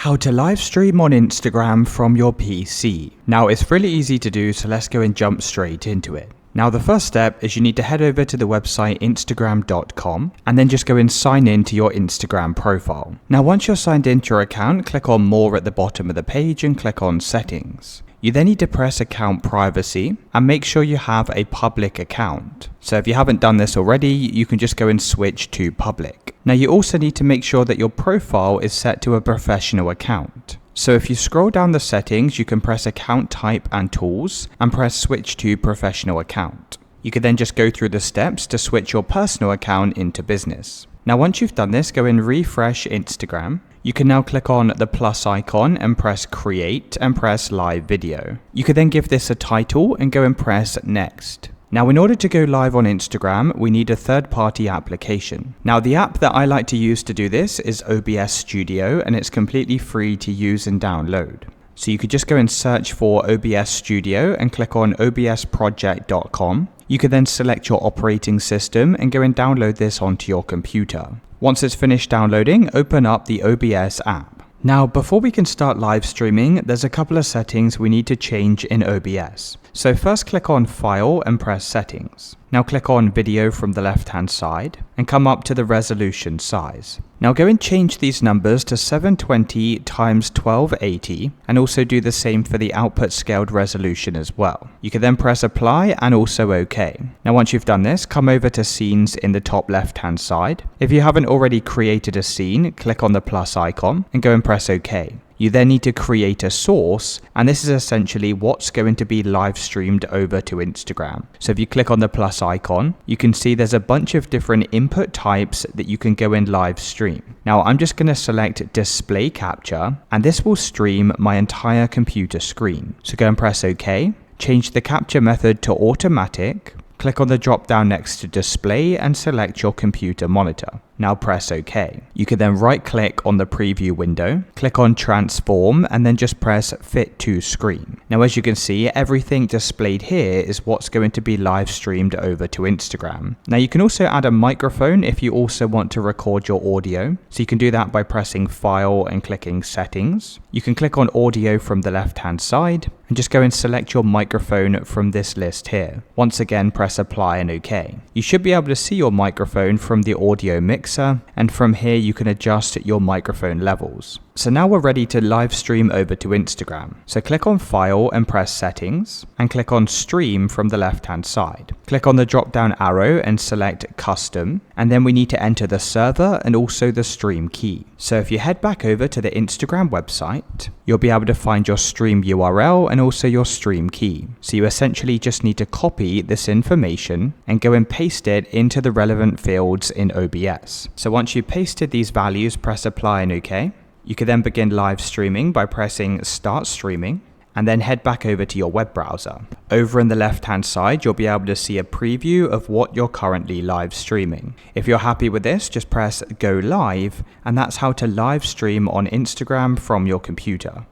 How to live stream on Instagram from your PC. Now it's really easy to do, so let's go and jump straight into it. Now the first step is you need to head over to the website instagram.com and then just go and sign in to your Instagram profile. Now once you're signed into your account, click on more at the bottom of the page and click on settings. You then need to press account privacy and make sure you have a public account. So if you haven't done this already, you can just go and switch to public. Now you also need to make sure that your profile is set to a professional account. So if you scroll down the settings, you can press account type and tools and press switch to professional account. You can then just go through the steps to switch your personal account into business. Now once you've done this, go and refresh Instagram. You can now click on the plus icon and press create and press live video. You can then give this a title and go and press next. Now in order to go live on Instagram, we need a third-party application. Now the app that I like to use to do this is OBS Studio, and it's completely free to use and download. So you could just go and search for OBS Studio and click on obsproject.com. You could then select your operating system and go and download this onto your computer. Once it's finished downloading, open up the OBS app. Now, before we can start live streaming, there's a couple of settings we need to change in OBS. So first click on File and press Settings. Now click on Video from the left-hand side and come up to the resolution size. Now go and change these numbers to 720 x 1280 and also do the same for the output scaled resolution as well. You can then press Apply and also OK. Now once you've done this, come over to Scenes in the top left-hand side. If you haven't already created a scene, click on the plus icon and go and press OK. You then need to create a source, and this is essentially what's going to be live streamed over to Instagram. So if you click on the plus icon, you can see there's a bunch of different input types that you can go and live stream. Now I'm just going to select display capture, and this will stream my entire computer screen. So go and press OK, change the capture method to automatic, click on the drop down next to display and select your computer monitor. Now press OK. You can then right click on the preview window, click on transform and then just press fit to screen. Now as you can see, everything displayed here is what's going to be live streamed over to Instagram. Now you can also add a microphone if you also want to record your audio. So you can do that by pressing file and clicking settings. You can click on audio from the left hand side and just go and select your microphone from this list here. Once again, press apply and OK. You should be able to see your microphone from the audio mixer, and from here you can adjust your microphone levels. So now we're ready to live stream over to Instagram. So click on File and press Settings and click on Stream from the left hand side. Click on the drop down arrow and select Custom, and then we need to enter the server and also the stream key. So if you head back over to the Instagram website, you'll be able to find your stream URL and also your stream key. So you essentially just need to copy this information and go and paste it into the relevant fields in OBS. So once you've pasted these values, press Apply and OK. You can then begin live streaming by pressing Start Streaming and then head back over to your web browser. Over in the left hand side, you'll be able to see a preview of what you're currently live streaming. If you're happy with this, just press Go Live, and that's how to live stream on Instagram from your computer.